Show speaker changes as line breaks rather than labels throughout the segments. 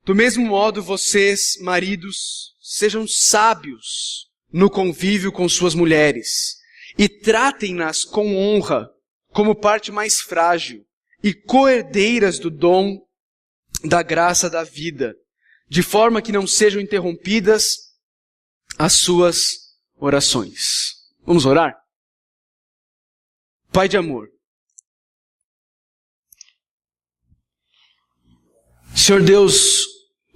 Do mesmo modo, vocês, maridos, sejam sábios no convívio com suas mulheres e tratem-nas com honra, como parte mais frágil e coerdeiras do dom da graça da vida, de forma que não sejam interrompidas as suas orações. Vamos orar? Pai de amor, Senhor Deus,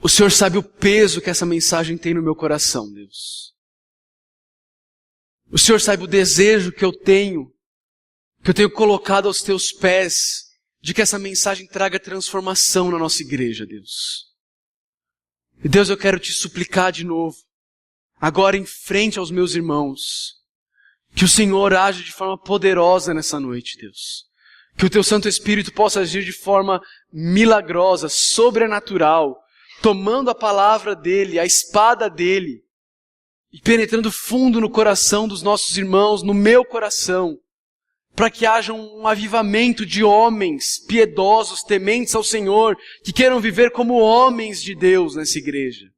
o Senhor sabe o peso que essa mensagem tem no meu coração, Deus. O Senhor sabe o desejo que eu tenho colocado aos teus pés, de que essa mensagem traga transformação na nossa igreja, Deus. E Deus, eu quero te suplicar de novo, agora em frente aos meus irmãos, que o Senhor age de forma poderosa nessa noite, Deus. Que o teu Santo Espírito possa agir de forma milagrosa, sobrenatural, tomando a palavra dele, a espada dele, e penetrando fundo no coração dos nossos irmãos, no meu coração, para que haja um avivamento de homens piedosos, tementes ao Senhor, que queiram viver como homens de Deus nessa igreja.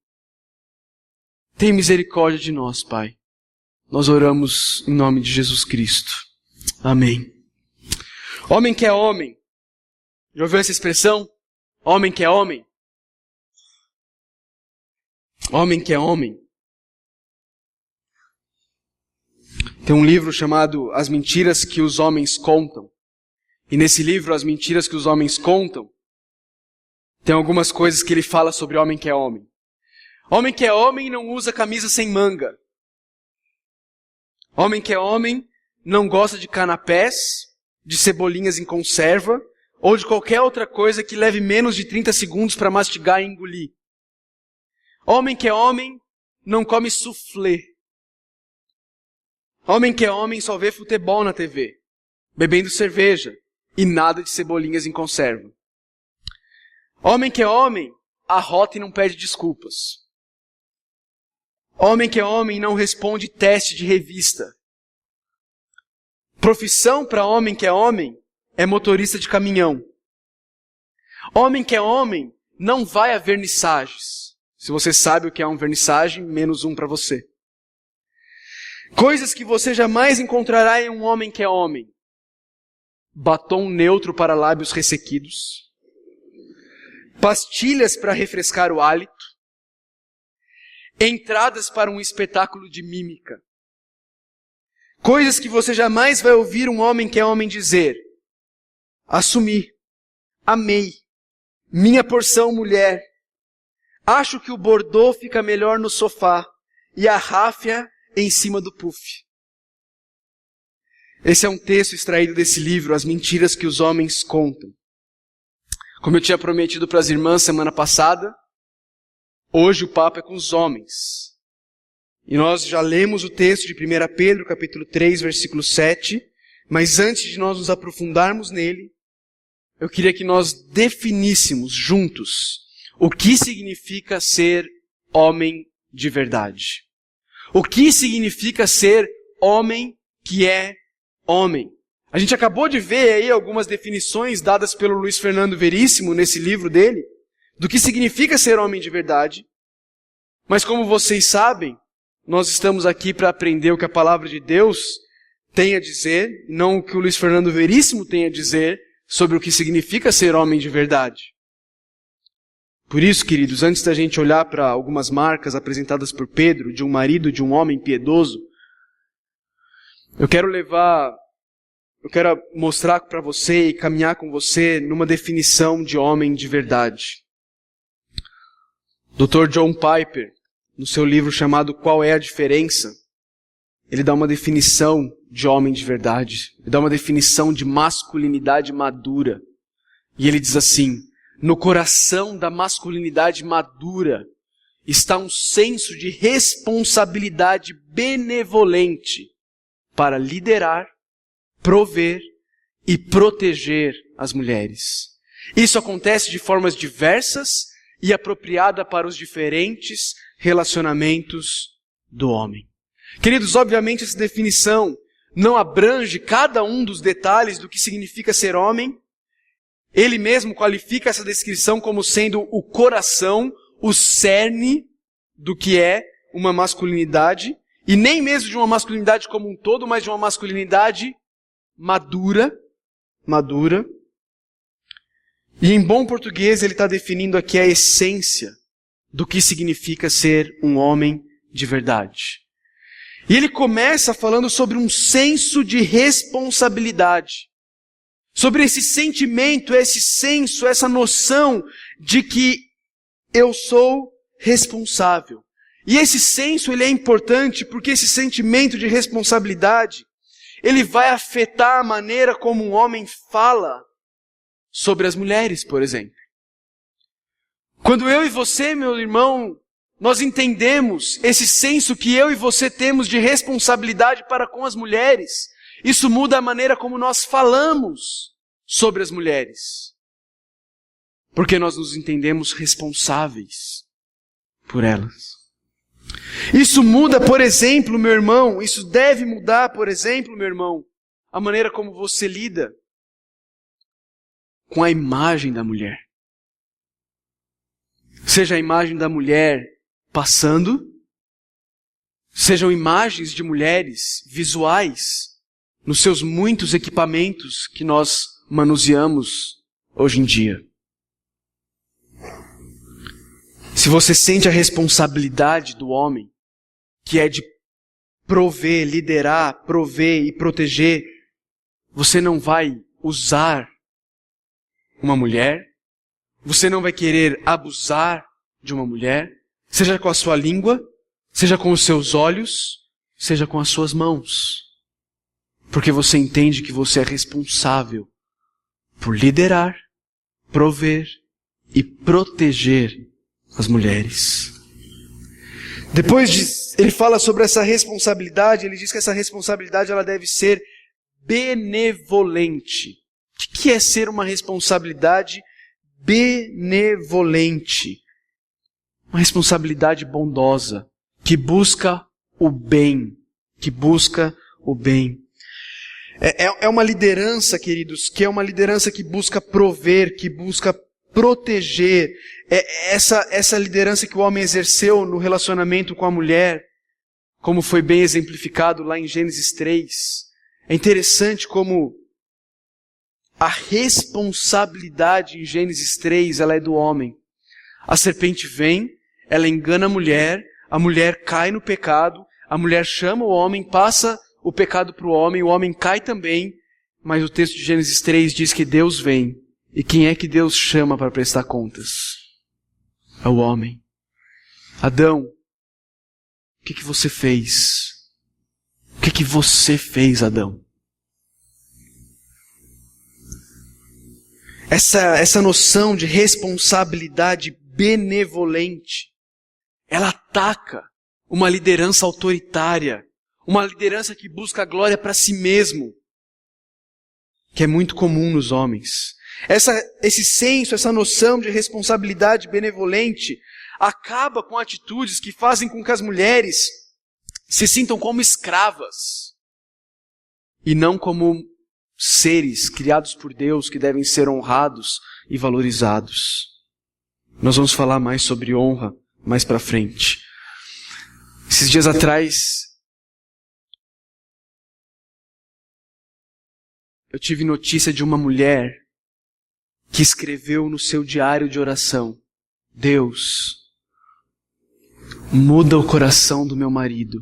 Tem misericórdia de nós, Pai. Nós oramos em nome de Jesus Cristo. Amém. Homem que é homem. Já ouviu essa expressão? Homem que é homem. Homem que é homem. Tem um livro chamado As Mentiras que os Homens Contam. E nesse livro, As Mentiras que os Homens Contam, tem algumas coisas que ele fala sobre homem que é homem. Homem que é homem não usa camisa sem manga. Homem que é homem não gosta de canapés, de cebolinhas em conserva, ou de qualquer outra coisa que leve menos de 30 segundos para mastigar e engolir. Homem que é homem não come soufflé. Homem que é homem só vê futebol na TV, bebendo cerveja e nada de cebolinhas em conserva. Homem que é homem arrota e não pede desculpas. Homem que é homem não responde teste de revista. Profissão para homem que é homem é motorista de caminhão. Homem que é homem não vai a vernissagens. Se você sabe o que é uma vernissagem, menos um para você. Coisas que você jamais encontrará em um homem que é homem. Batom neutro para lábios ressequidos. Pastilhas para refrescar o hálito. Entradas para um espetáculo de mímica. Coisas que você jamais vai ouvir um homem que é homem dizer. Assumi. Amei. Minha porção, mulher. Acho que o bordô fica melhor no sofá. E a ráfia em cima do puff. Esse é um texto extraído desse livro, As Mentiras que os Homens Contam. Como eu tinha prometido para as irmãs semana passada, hoje o papo é com os homens. E nós já lemos o texto de 1 Pedro, capítulo 3, versículo 7, mas antes de nós nos aprofundarmos nele, eu queria que nós definíssemos juntos o que significa ser homem de verdade. O que significa ser homem que é homem? A gente acabou de ver aí algumas definições dadas pelo Luiz Fernando Veríssimo nesse livro dele, do que significa ser homem de verdade. Mas como vocês sabem, nós estamos aqui para aprender o que a palavra de Deus tem a dizer, não o que o Luiz Fernando Veríssimo tem a dizer sobre o que significa ser homem de verdade. Por isso, queridos, antes da gente olhar para algumas marcas apresentadas por Pedro, de um marido, de um homem piedoso, eu quero mostrar para você e caminhar com você numa definição de homem de verdade. Dr. John Piper, no seu livro chamado Qual é a Diferença, ele dá uma definição de homem de verdade. Ele dá uma definição de masculinidade madura. E ele diz assim: no coração da masculinidade madura está um senso de responsabilidade benevolente para liderar, prover e proteger as mulheres. Isso acontece de formas diversas e apropriada para os diferentes relacionamentos do homem. Queridos, obviamente essa definição não abrange cada um dos detalhes do que significa ser homem. Ele mesmo qualifica essa descrição como sendo o coração o cerne do que é uma masculinidade, e nem mesmo de uma masculinidade como um todo, mas de uma masculinidade madura. E em bom português ele está definindo aqui a essência do que significa ser um homem de verdade. E ele começa falando sobre um senso de responsabilidade. Sobre esse sentimento, esse senso, essa noção de que eu sou responsável. E esse senso ele é importante porque esse sentimento de responsabilidade, ele vai afetar a maneira como um homem fala sobre as mulheres, por exemplo. Quando eu e você, meu irmão, nós entendemos esse senso que eu e você temos de responsabilidade para com as mulheres, isso muda a maneira como nós falamos sobre as mulheres. Porque nós nos entendemos responsáveis por elas. Isso muda, por exemplo, meu irmão, isso deve mudar, por exemplo, meu irmão, a maneira como você lida com a imagem da mulher. Seja a imagem da mulher passando, sejam imagens de mulheres visuais nos seus muitos equipamentos que nós manuseamos hoje em dia. Se você sente a responsabilidade do homem, que é de prover, liderar, prover e proteger, você não vai usar uma mulher, você não vai querer abusar de uma mulher, seja com a sua língua, seja com os seus olhos, seja com as suas mãos. Porque você entende que você é responsável por liderar, prover e proteger as mulheres. Depois ele fala sobre essa responsabilidade, ele diz que essa responsabilidade ela deve ser benevolente. O que é ser uma responsabilidade benevolente? Uma responsabilidade bondosa, que busca o bem, É uma liderança, queridos, que é uma liderança que busca prover, que busca proteger. Essa liderança que o homem exerceu no relacionamento com a mulher, como foi bem exemplificado lá em Gênesis 3. É interessante como a responsabilidade em Gênesis 3, ela é do homem. A serpente vem, ela engana a mulher cai no pecado, a mulher chama o homem, passa o pecado para o homem cai também, mas o texto de Gênesis 3 diz que Deus vem. E quem é que Deus chama para prestar contas? É o homem. Adão, o que você fez? O que você fez, Adão? Essa noção de responsabilidade benevolente, ela ataca uma liderança autoritária, uma liderança que busca a glória para si mesmo, que é muito comum nos homens. Esse senso, essa noção de responsabilidade benevolente acaba com atitudes que fazem com que as mulheres se sintam como escravas e não como seres criados por Deus que devem ser honrados e valorizados. Nós vamos falar mais sobre honra mais para frente. Esses dias atrás eu tive notícia de uma mulher que escreveu no seu diário de oração: Deus, muda o coração do meu marido.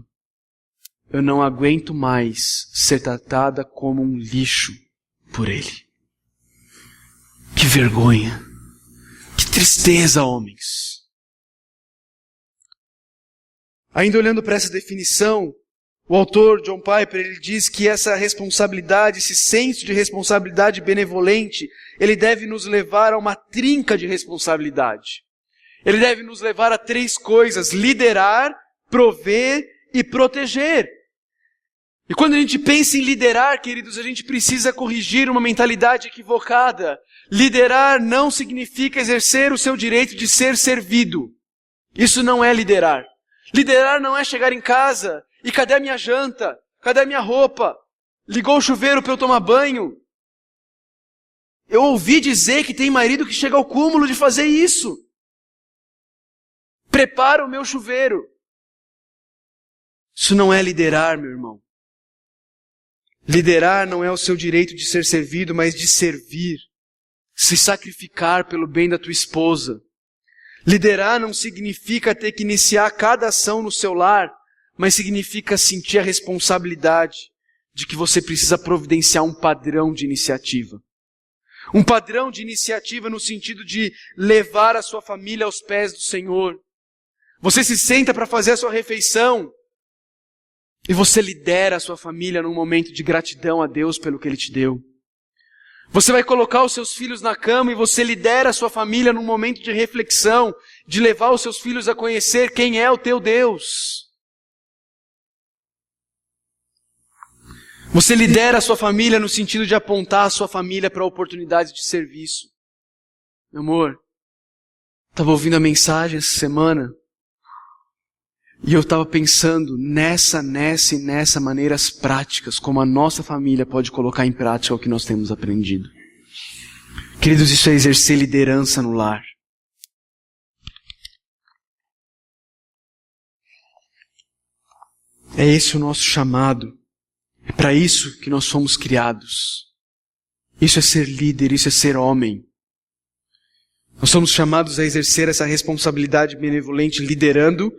Eu não aguento mais ser tratada como um lixo por ele. Que vergonha. Que tristeza, homens. Ainda olhando para essa definição, o autor John Piper, ele diz que essa responsabilidade, esse senso de responsabilidade benevolente, ele deve nos levar a uma trinca de responsabilidade. Ele deve nos levar a 3 coisas: liderar, prover e proteger. E quando a gente pensa em liderar, queridos, a gente precisa corrigir uma mentalidade equivocada. Liderar não significa exercer o seu direito de ser servido. Isso não é liderar. Liderar não é chegar em casa e cadê a minha janta? Cadê a minha roupa? Ligou o chuveiro para eu tomar banho? Eu ouvi dizer que tem marido que chega ao cúmulo de fazer isso. prepara o meu chuveiro. Isso não é liderar, meu irmão. Liderar não é o seu direito de ser servido, mas de servir. Se sacrificar pelo bem da tua esposa. Liderar não significa ter que iniciar cada ação no seu lar, mas significa sentir a responsabilidade de que você precisa providenciar um padrão de iniciativa. Um padrão de iniciativa no sentido de levar a sua família aos pés do Senhor. Você se senta para fazer a sua refeição e você lidera a sua família num momento de gratidão a Deus pelo que Ele te deu. Você vai colocar os seus filhos na cama e você lidera a sua família num momento de reflexão, de levar os seus filhos a conhecer quem é o teu Deus. Você lidera a sua família no sentido de apontar a sua família para oportunidades de serviço. Meu amor, estava ouvindo a mensagem essa semana e eu estava pensando nessa maneiras práticas, como a nossa família pode colocar em prática o que nós temos aprendido. Queridos, isso é exercer liderança no lar. É esse o nosso chamado. É para isso que nós fomos criados. Isso é ser líder, isso é ser homem. Nós somos chamados a exercer essa responsabilidade benevolente, liderando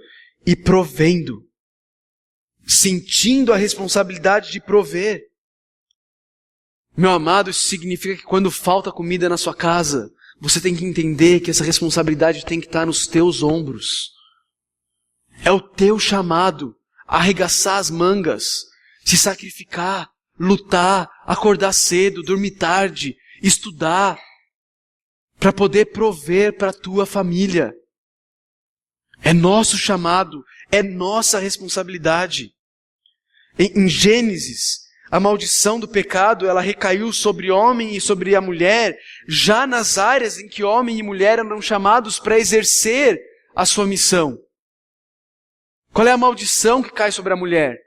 e provendo. Sentindo a responsabilidade de prover. Meu amado, isso significa que quando falta comida na sua casa, você tem que entender que essa responsabilidade tem que estar nos teus ombros. É o teu chamado a arregaçar as mangas, se sacrificar, lutar, acordar cedo, dormir tarde, estudar, para poder prover para a tua família. É nosso chamado, é nossa responsabilidade. Em Gênesis, a maldição do pecado, ela recaiu sobre o homem e sobre a mulher, já nas áreas em que homem e mulher eram chamados para exercer a sua missão. Qual é a maldição que cai sobre a mulher?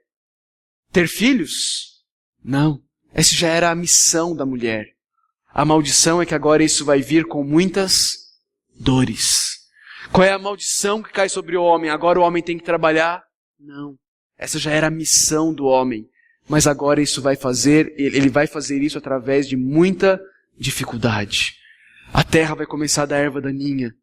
Ter filhos? Não. Essa já era a missão da mulher. A maldição é que agora isso vai vir com muitas dores. Qual é a maldição que cai sobre o homem? Agora o homem tem que trabalhar? Não. Essa já era a missão do homem. Mas agora ele vai fazer isso através de muita dificuldade. A terra vai começar a dar erva daninha.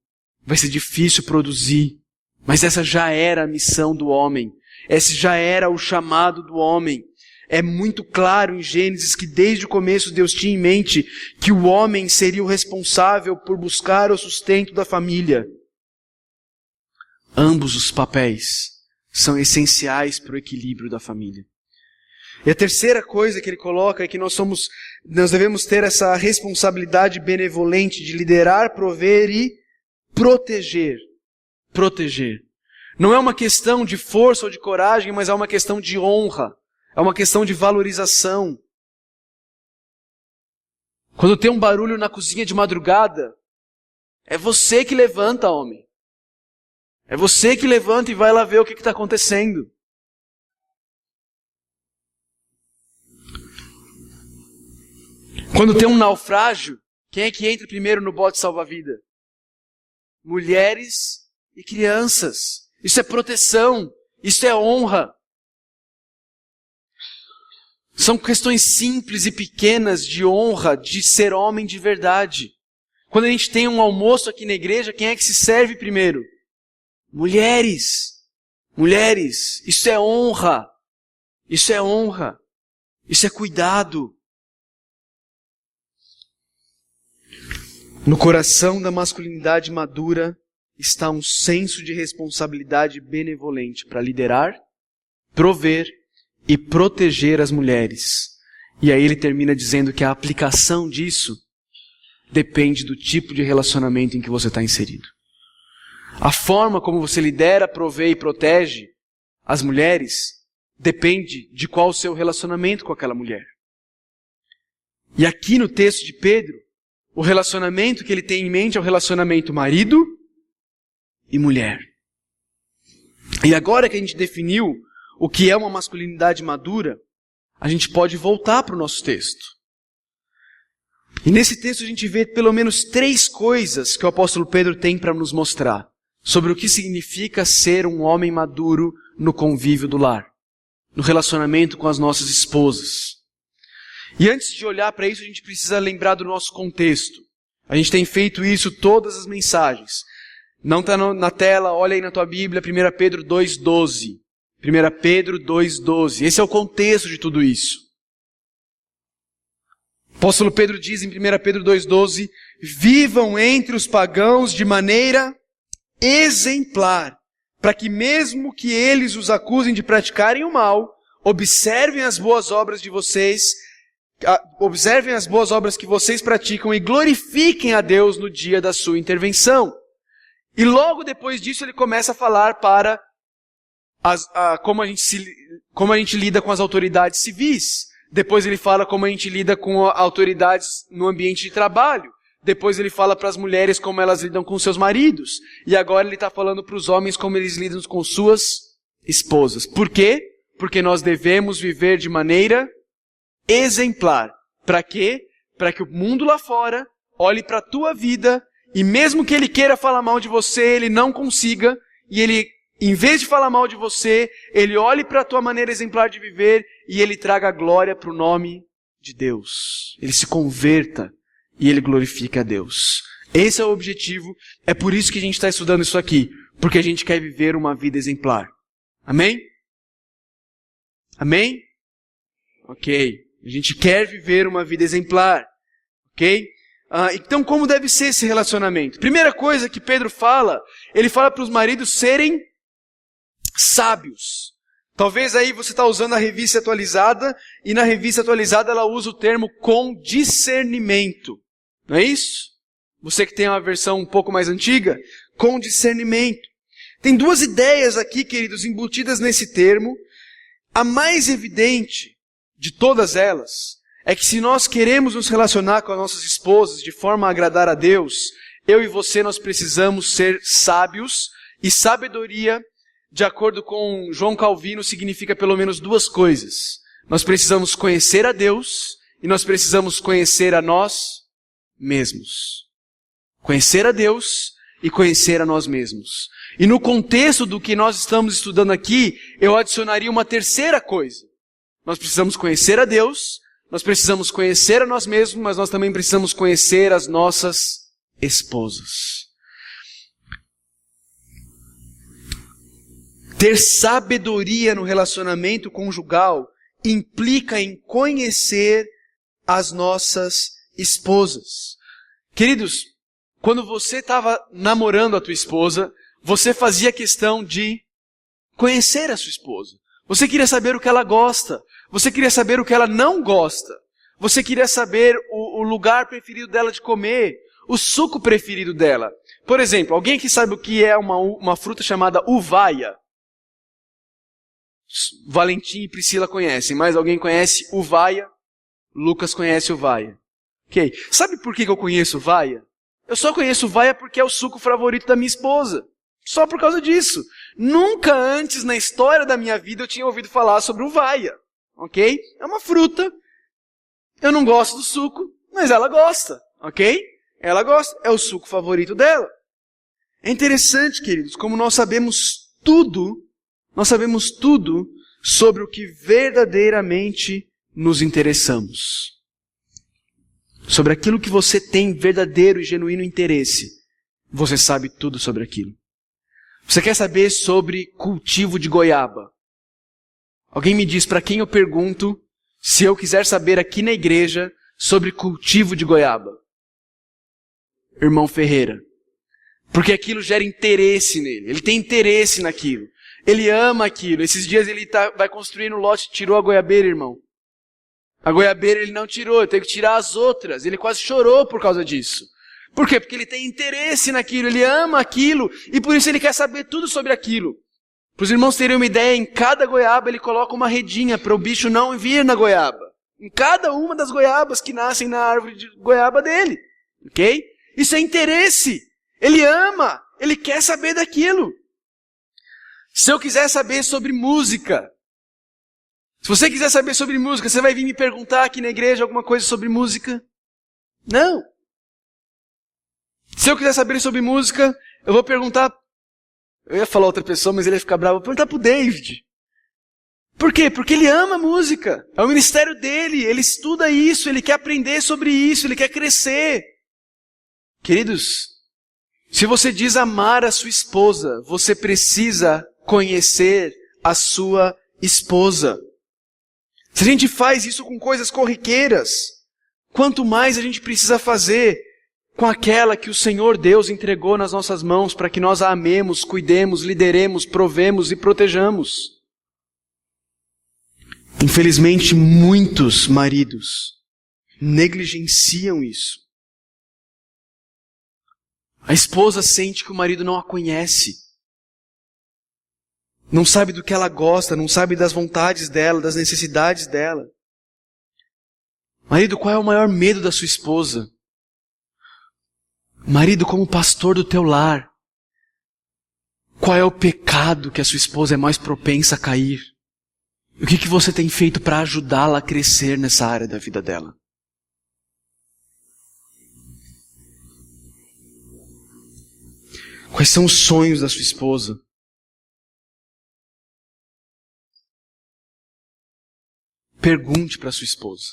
Vai ser difícil produzir. Mas essa já era a missão do homem. Esse já era o chamado do homem. É muito claro em Gênesis que desde o começo Deus tinha em mente que o homem seria o responsável por buscar o sustento da família. Ambos os papéis são essenciais para o equilíbrio da família. E a terceira coisa que ele coloca é que nós devemos ter essa responsabilidade benevolente de liderar, prover e proteger. Proteger. Não é uma questão de força ou de coragem, mas é uma questão de honra. É uma questão de valorização. Quando tem um barulho na cozinha de madrugada, é você que levanta, homem. É você que levanta e vai lá ver o que está acontecendo. Quando tem um naufrágio, quem é que entra primeiro no bote salva-vida? Mulheres e crianças. Isso é proteção. Isso é honra. São questões simples e pequenas de honra, de ser homem de verdade. Quando a gente tem um almoço aqui na igreja, quem é que se serve primeiro? Mulheres. Mulheres. Isso é honra. Isso é honra. Isso é cuidado. No coração da masculinidade madura está um senso de responsabilidade benevolente para liderar, prover e proteger as mulheres. E aí ele termina dizendo que a aplicação disso depende do tipo de relacionamento em que você está inserido. A forma como você lidera, provê e protege as mulheres depende de qual o seu relacionamento com aquela mulher. E aqui no texto de Pedro, o relacionamento que ele tem em mente é o relacionamento marido e mulher. E agora que a gente definiu o que é uma masculinidade madura, a gente pode voltar para o nosso texto. E nesse texto a gente vê pelo menos 3 coisas que o apóstolo Pedro tem para nos mostrar sobre o que significa ser um homem maduro no convívio do lar, no relacionamento com as nossas esposas. E antes de olhar para isso, a gente precisa lembrar do nosso contexto. A gente tem feito isso todas as mensagens. Não está na tela, olha aí na tua Bíblia, 1 Pedro 2,12. 1 Pedro 2,12. Esse é o contexto de tudo isso. O apóstolo Pedro diz em 1 Pedro 2,12, vivam entre os pagãos de maneira exemplar, para que mesmo que eles os acusem de praticarem o mal, observem as boas obras que vocês praticam e glorifiquem a Deus no dia da sua intervenção. E logo depois disso ele começa a falar para como a gente lida com as autoridades civis. Depois ele fala como a gente lida com autoridades no ambiente de trabalho. Depois ele fala para as mulheres como elas lidam com seus maridos. E agora ele está falando para os homens como eles lidam com suas esposas. Por quê? Porque nós devemos viver de maneira exemplar. Para quê? Para que o mundo lá fora olhe para a tua vida e mesmo que ele queira falar mal de você, ele não consiga. E ele, em vez de falar mal de você, ele olhe para a tua maneira exemplar de viver e ele traga glória para o nome de Deus. Ele se converta e ele glorifica a Deus. Esse é o objetivo. É por isso que a gente está estudando isso aqui. Porque a gente quer viver uma vida exemplar. Amém? Amém? Ok. A gente quer viver uma vida exemplar. Ok? Então, como deve ser esse relacionamento? Primeira coisa que Pedro fala, ele fala para os maridos serem sábios. Talvez aí você está usando a revista atualizada, e na revista atualizada ela usa o termo com discernimento. Não é isso? Você que tem uma versão um pouco mais antiga, com discernimento. Tem duas ideias aqui, queridos, embutidas nesse termo. A mais evidente de todas elas é que se nós queremos nos relacionar com as nossas esposas de forma a agradar a Deus, eu e você nós precisamos ser sábios, e sabedoria, de acordo com João Calvino, significa pelo menos duas coisas. Nós precisamos conhecer a Deus e nós precisamos conhecer a nós mesmos. Conhecer a Deus e conhecer a nós mesmos. E no contexto do que nós estamos estudando aqui, eu adicionaria uma terceira coisa. Nós precisamos conhecer a Deus, nós precisamos conhecer a nós mesmos, mas nós também precisamos conhecer as nossas esposas. Ter sabedoria no relacionamento conjugal implica em conhecer as nossas esposas. Queridos, quando você estava namorando a tua esposa, você fazia questão de conhecer a sua esposa. Você queria saber o que ela gosta. Você queria saber o que ela não gosta. Você queria saber o lugar preferido dela de comer, o suco preferido dela. Por exemplo, alguém que sabe o que é uma fruta chamada uvaia? Valentim e Priscila conhecem, mas alguém conhece uvaia? Lucas conhece uvaia. Ok. Sabe por que eu conheço uvaia? Eu só conheço uvaia porque é o suco favorito da minha esposa. Só por causa disso. Nunca antes na história da minha vida eu tinha ouvido falar sobre uvaia. Ok? É uma fruta. Eu não gosto do suco, mas ela gosta. Ok? Ela gosta. É o suco favorito dela. É interessante, queridos, como nós sabemos tudo sobre o que verdadeiramente nos interessamos. Sobre aquilo que você tem verdadeiro e genuíno interesse. Você sabe tudo sobre aquilo. Você quer saber sobre cultivo de goiaba? Alguém me diz para quem eu pergunto se eu quiser saber aqui na igreja sobre cultivo de goiaba? Irmão Ferreira. Porque aquilo gera interesse nele. Ele tem interesse naquilo. Ele ama aquilo. Esses dias ele vai construir no lote, tirou a goiabeira, irmão. A goiabeira ele não tirou, ele teve que tirar as outras. Ele quase chorou por causa disso. Por quê? Porque ele tem interesse naquilo, ele ama aquilo, e por isso ele quer saber tudo sobre aquilo. Para os irmãos terem uma ideia, em cada goiaba ele coloca uma redinha para o bicho não vir na goiaba. Em cada uma das goiabas que nascem na árvore de goiaba dele. Ok? Isso é interesse. Ele ama, ele quer saber daquilo. Se eu quiser saber sobre música, se você quiser saber sobre música, você vai vir me perguntar aqui na igreja alguma coisa sobre música? Não. Se eu quiser saber sobre música, eu vou perguntar Eu ia falar outra pessoa, mas ele ia ficar bravo. Vou perguntar pro David. Por quê? Porque ele ama música. É o ministério dele. Ele estuda isso, ele quer aprender sobre isso, ele quer crescer. Queridos, se você diz amar a sua esposa, você precisa conhecer a sua esposa. Se a gente faz isso com coisas corriqueiras, quanto mais a gente precisa fazer com aquela que o Senhor Deus entregou nas nossas mãos para que nós a amemos, cuidemos, lideremos, provemos e protejamos. Infelizmente, muitos maridos negligenciam isso. A esposa sente que o marido não a conhece. Não sabe do que ela gosta, não sabe das vontades dela, das necessidades dela. Marido, qual é o maior medo da sua esposa? Marido, como pastor do teu lar, qual é o pecado que a sua esposa é mais propensa a cair? O que você tem feito para ajudá-la a crescer nessa área da vida dela? Quais são os sonhos da sua esposa? Pergunte para sua esposa.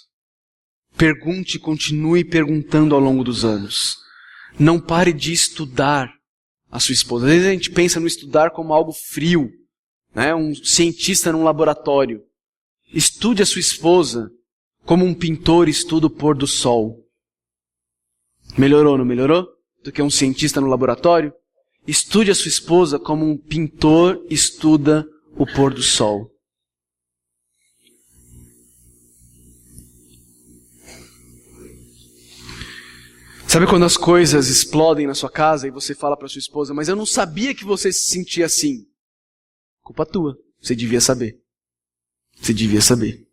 Pergunte e continue perguntando ao longo dos anos. Não pare de estudar a sua esposa. Às vezes a gente pensa no estudar como algo frio, né? Um cientista num laboratório. Estude a sua esposa como um pintor estuda o pôr do sol. Melhorou, não melhorou? Do que um cientista no laboratório? Estude a sua esposa como um pintor estuda o pôr do sol. Sabe quando as coisas explodem na sua casa e você fala para sua esposa, mas eu não sabia que você se sentia assim. Culpa tua. Você devia saber. Você devia saber.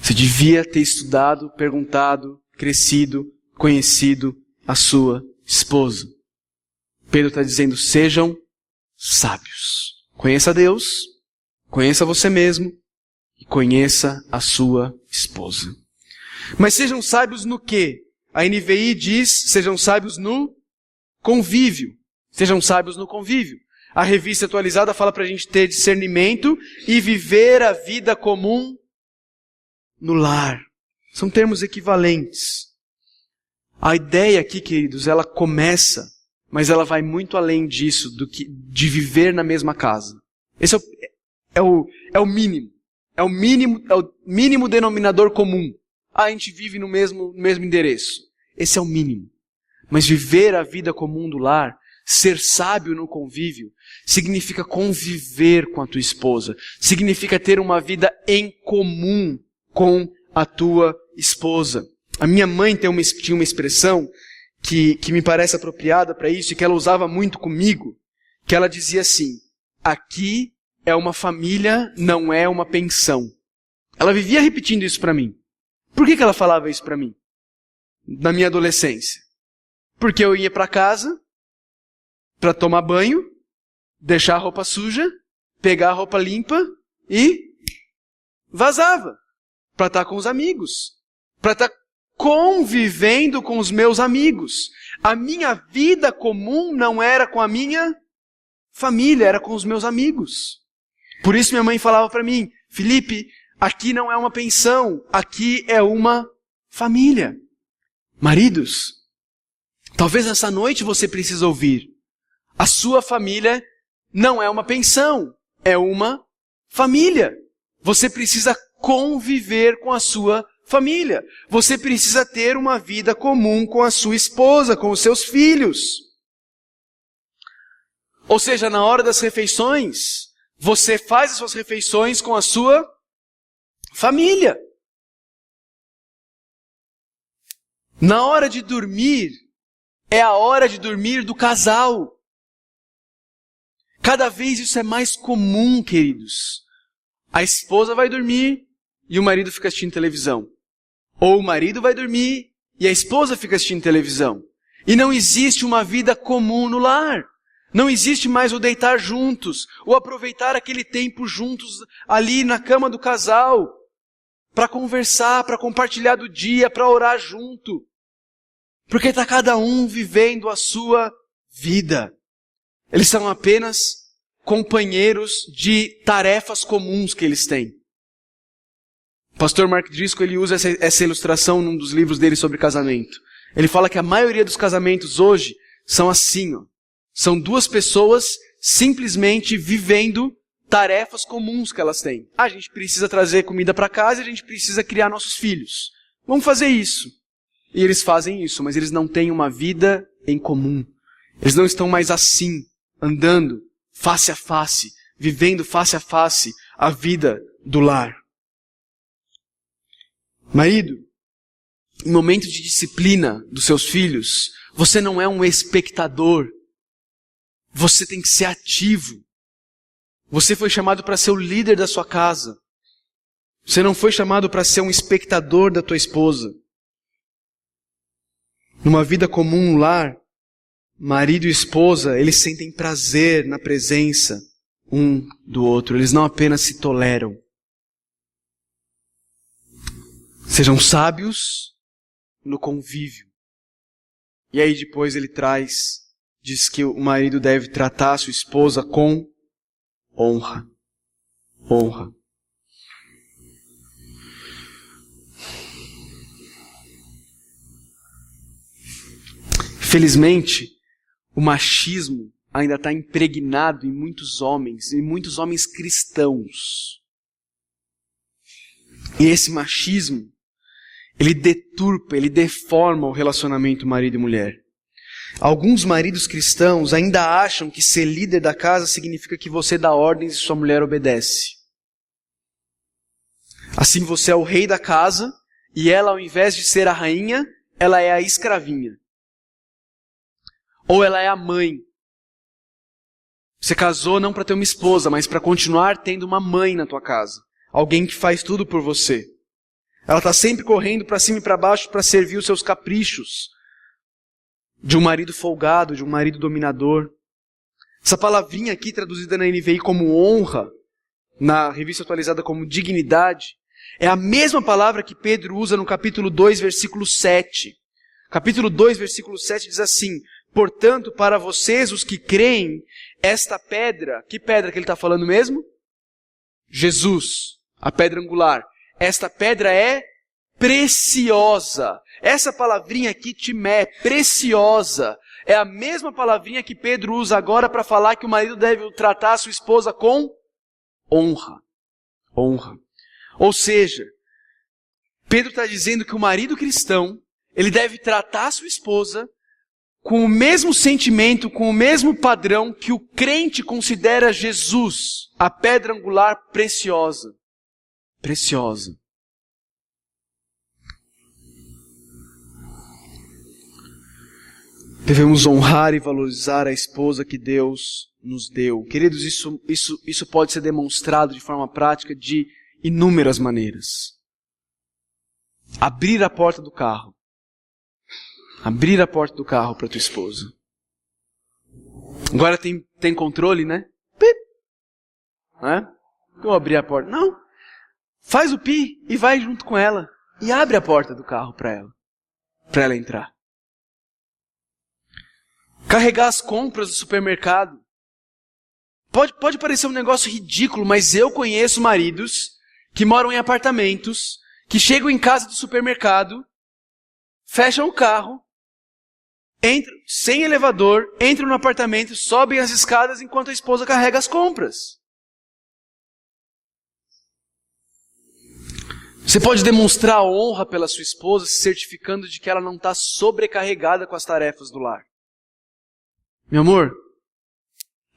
Você devia ter estudado, perguntado, crescido, conhecido a sua esposa. Pedro está dizendo, sejam sábios. Conheça a Deus, conheça você mesmo e conheça a sua esposa. Mas sejam sábios no quê? A NVI diz, sejam sábios no convívio. Sejam sábios no convívio. A revista atualizada fala para a gente ter discernimento e viver a vida comum no lar. São termos equivalentes. A ideia aqui, queridos, ela começa, mas ela vai muito além disso, de viver na mesma casa. Esse é o mínimo. É o mínimo denominador comum. A gente vive no mesmo endereço. Esse é o mínimo. Mas viver a vida comum do lar, ser sábio no convívio, significa conviver com a tua esposa. Significa ter uma vida em comum com a tua esposa. A minha mãe tinha uma expressão que me parece apropriada para isso e que ela usava muito comigo, que ela dizia assim, aqui é uma família, não é uma pensão. Ela vivia repetindo isso para mim. Por que ela falava isso para mim? Na minha adolescência. Porque eu ia para casa, para tomar banho, deixar a roupa suja, pegar a roupa limpa e vazava. Para estar com os amigos. Para estar convivendo com os meus amigos. A minha vida comum não era com a minha família, era com os meus amigos. Por isso minha mãe falava para mim, Felipe, aqui não é uma pensão, aqui é uma família. Maridos, talvez essa noite você precise ouvir. A sua família não é uma pensão, é uma família. Você precisa conviver com a sua família. Você precisa ter uma vida comum com a sua esposa, com os seus filhos. Ou seja, na hora das refeições, você faz as suas refeições com a sua família. Na hora de dormir, é a hora de dormir do casal. Cada vez isso é mais comum, queridos. A esposa vai dormir e o marido fica assistindo televisão. Ou o marido vai dormir e a esposa fica assistindo televisão. E não existe uma vida comum no lar. Não existe mais o deitar juntos, ou aproveitar aquele tempo juntos ali na cama do casal, para conversar, para compartilhar do dia, para orar junto. Porque está cada um vivendo a sua vida. Eles são apenas companheiros de tarefas comuns que eles têm. O pastor Mark Driscoll, ele usa essa ilustração num dos livros dele sobre casamento. Ele fala que a maioria dos casamentos hoje são assim, ó. São duas pessoas simplesmente vivendo tarefas comuns que elas têm. A gente precisa trazer comida para casa e a gente precisa criar nossos filhos. Vamos fazer isso. E eles fazem isso, mas eles não têm uma vida em comum. Eles não estão mais assim, andando face a face, vivendo face a face a vida do lar. Marido, em momentos de disciplina dos seus filhos, você não é um espectador. Você tem que ser ativo. Você foi chamado para ser o líder da sua casa. Você não foi chamado para ser um espectador da tua esposa. Numa vida comum no lar, marido e esposa, eles sentem prazer na presença um do outro. Eles não apenas se toleram. Sejam sábios no convívio. E aí depois ele diz que o marido deve tratar a sua esposa com honra. Honra. Felizmente, o machismo ainda está impregnado em muitos homens cristãos. E esse machismo, ele deturpa, ele deforma o relacionamento marido e mulher. Alguns maridos cristãos ainda acham que ser líder da casa significa que você dá ordens e sua mulher obedece. Assim você é o rei da casa e ela, ao invés de ser a rainha, ela é a escravinha. Ou ela é a mãe. Você casou não para ter uma esposa, mas para continuar tendo uma mãe na tua casa. Alguém que faz tudo por você. Ela está sempre correndo para cima e para baixo para servir os seus caprichos. De um marido folgado, de um marido dominador. Essa palavrinha aqui traduzida na NVI como honra, na revista atualizada como dignidade, é a mesma palavra que Pedro usa no capítulo 2, versículo 7. Capítulo 2, versículo 7 diz assim: portanto, para vocês, os que creem, esta pedra, que pedra que ele está falando mesmo? Jesus, a pedra angular. Esta pedra é preciosa. Essa palavrinha aqui, timé, preciosa, é a mesma palavrinha que Pedro usa agora para falar que o marido deve tratar a sua esposa com honra. Honra. Ou seja, Pedro está dizendo que o marido cristão, ele deve tratar a sua esposa com o mesmo sentimento, com o mesmo padrão que o crente considera Jesus, a pedra angular preciosa. Preciosa. Devemos honrar e valorizar a esposa que Deus nos deu. Queridos, isso pode ser demonstrado de forma prática de inúmeras maneiras. Abrir a porta do carro. Abrir a porta do carro para tua esposa. Agora tem controle, né? Pip. Eu abri a porta. Não. Faz o pi e vai junto com ela. E abre a porta do carro para ela. Para ela entrar. Carregar as compras do supermercado. Pode parecer um negócio ridículo, mas eu conheço maridos que moram em apartamentos, que chegam em casa do supermercado, fecham o carro, entram sem elevador, entram no apartamento, sobem as escadas enquanto a esposa carrega as compras. Você pode demonstrar honra pela sua esposa se certificando de que ela não está sobrecarregada com as tarefas do lar. Meu amor,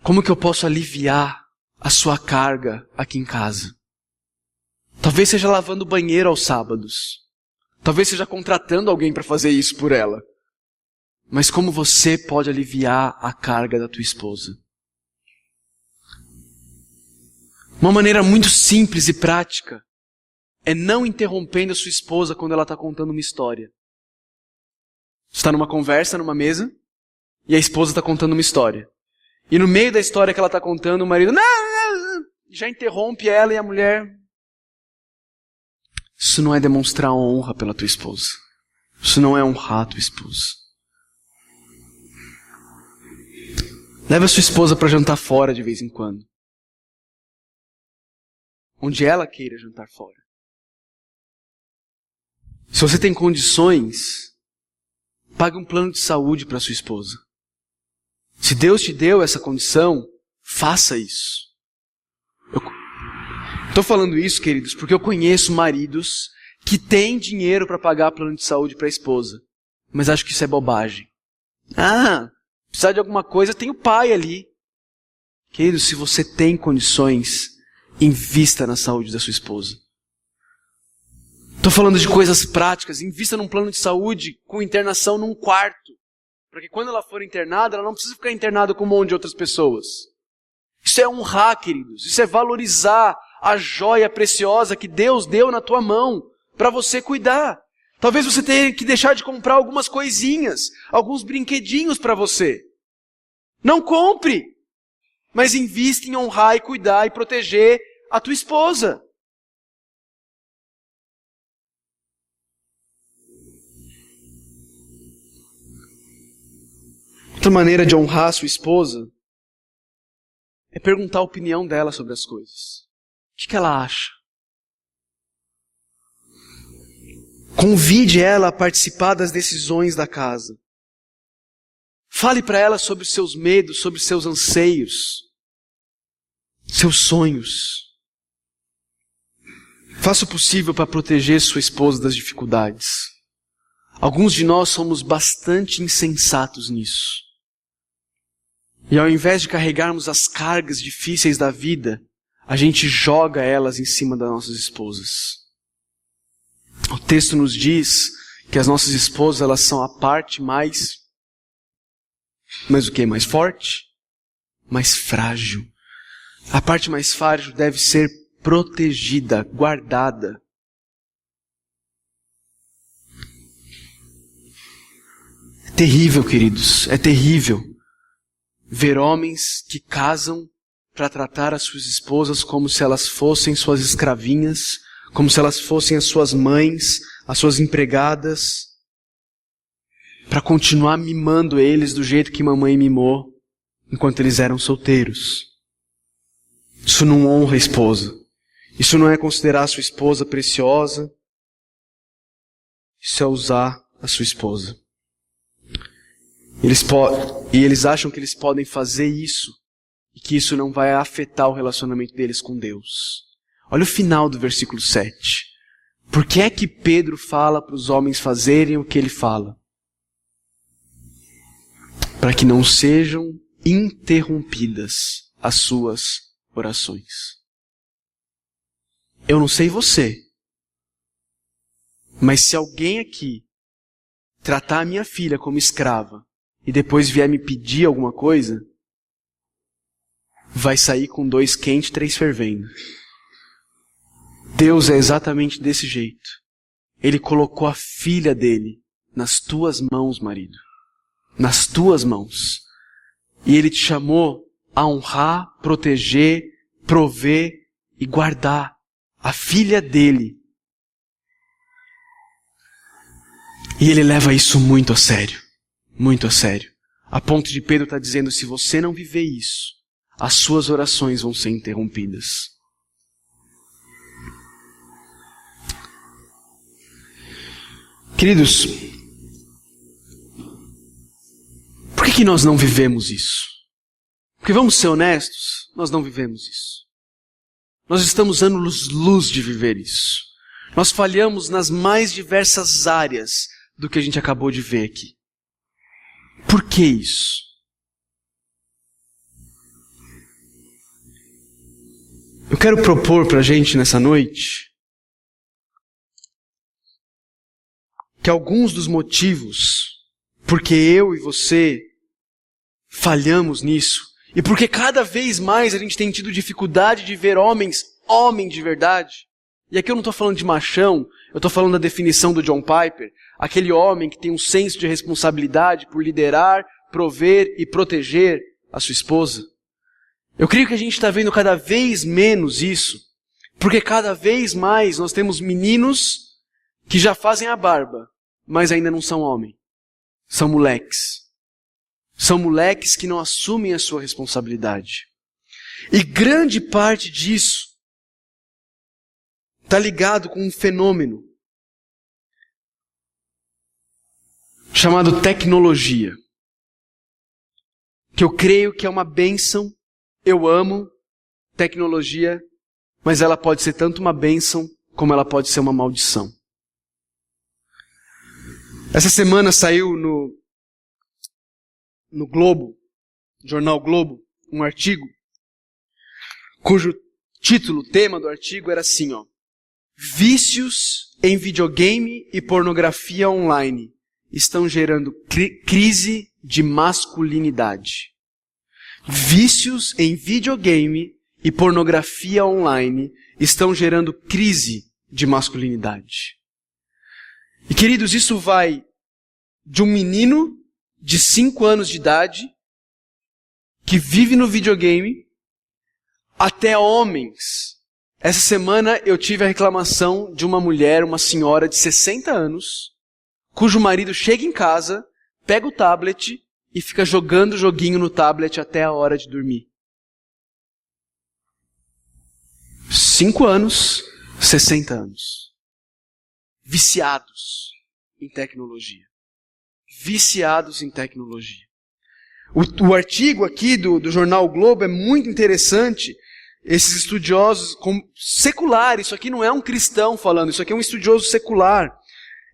como que eu posso aliviar a sua carga aqui em casa? Talvez seja lavando o banheiro aos sábados. Talvez seja contratando alguém para fazer isso por ela. Mas como você pode aliviar a carga da tua esposa? Uma maneira muito simples e prática é não interrompendo a sua esposa quando ela está contando uma história. Você está numa conversa, numa mesa, e a esposa está contando uma história. E no meio da história que ela está contando, o marido já interrompe ela e a mulher. Isso não é demonstrar honra pela tua esposa. Isso não é honrar a tua esposa. Leve a sua esposa para jantar fora de vez em quando. Onde ela queira jantar fora. Se você tem condições, pague um plano de saúde para sua esposa. Se Deus te deu essa condição, faça isso. Estou falando isso, queridos, porque eu conheço maridos que têm dinheiro para pagar plano de saúde para a esposa, mas acho que isso é bobagem. Precisar de alguma coisa, tem o pai ali. Queridos, se você tem condições, invista na saúde da sua esposa. Estou falando de coisas práticas. Invista num plano de saúde com internação num quarto. Para que quando ela for internada, ela não precisa ficar internada com um monte de outras pessoas. Isso é honrar, queridos. Isso é valorizar a joia preciosa que Deus deu na tua mão para você cuidar. Talvez você tenha que deixar de comprar algumas coisinhas, alguns brinquedinhos para você. Não compre, mas invista em honrar e cuidar e proteger a tua esposa. Outra maneira de honrar a sua esposa é perguntar a opinião dela sobre as coisas. O que ela acha? Convide ela a participar das decisões da casa. Fale para ela sobre os seus medos, sobre os seus anseios, seus sonhos. Faça o possível para proteger sua esposa das dificuldades. Alguns de nós somos bastante insensatos nisso. E ao invés de carregarmos as cargas difíceis da vida, a gente joga elas em cima das nossas esposas. O texto nos diz que as nossas esposas, elas são a parte mais o quê? Mais forte? Mais frágil. A parte mais frágil deve ser protegida, guardada. É terrível, queridos, é terrível ver homens que casam para tratar as suas esposas como se elas fossem suas escravinhas, como se elas fossem as suas mães, as suas empregadas, para continuar mimando eles do jeito que mamãe mimou enquanto eles eram solteiros. Isso não honra a esposa. Isso não é considerar a sua esposa preciosa. Isso é usar a sua esposa. Eles acham que eles podem fazer isso e que isso não vai afetar o relacionamento deles com Deus. Olha o final do versículo 7. Por que é que Pedro fala para os homens fazerem o que ele fala? Para que não sejam interrompidas as suas orações. Eu não sei você, mas se alguém aqui tratar a minha filha como escrava e depois vier me pedir alguma coisa, vai sair com 2 quentes, 3 fervendo. Deus é exatamente desse jeito. Ele colocou a filha dele nas tuas mãos, marido. Nas tuas mãos. E Ele te chamou a honrar, proteger, prover e guardar a filha dele. E Ele leva isso muito a sério. Muito a sério. A ponto de Pedro estar dizendo, se você não viver isso, as suas orações vão ser interrompidas. Queridos, por que nós não vivemos isso? Porque vamos ser honestos, nós não vivemos isso. Nós estamos anos-luz de viver isso. Nós falhamos nas mais diversas áreas do que a gente acabou de ver aqui. Por que isso? Eu quero propor para a gente nessa noite que alguns dos motivos porque eu e você falhamos nisso, e porque cada vez mais a gente tem tido dificuldade de ver homens de verdade. E aqui eu não estou falando de machão, eu estou falando da definição do John Piper, aquele homem que tem um senso de responsabilidade por liderar, prover e proteger a sua esposa. Eu creio que a gente está vendo cada vez menos isso, porque cada vez mais nós temos meninos que já fazem a barba, mas ainda não são homens. São moleques. São moleques que não assumem a sua responsabilidade. E grande parte disso está ligado com um fenômeno chamado tecnologia. Que eu creio que é uma bênção, eu amo tecnologia, mas ela pode ser tanto uma bênção como ela pode ser uma maldição. Essa semana saiu no Globo, jornal Globo, um artigo, cujo título, tema do artigo era assim, vícios em videogame e pornografia online estão gerando crise de masculinidade. Vícios em videogame e pornografia online estão gerando crise de masculinidade. E queridos, isso vai de um menino de 5 anos de idade que vive no videogame até homens. Essa semana eu tive a reclamação de uma mulher, uma senhora de 60 anos, cujo marido chega em casa, pega o tablet e fica jogando joguinho no tablet até a hora de dormir. 5 anos, 60 anos. Viciados em tecnologia. Viciados em tecnologia. O artigo aqui do jornal o Globo é muito interessante. Esses estudiosos seculares, isso aqui não é um cristão falando, isso aqui é um estudioso secular.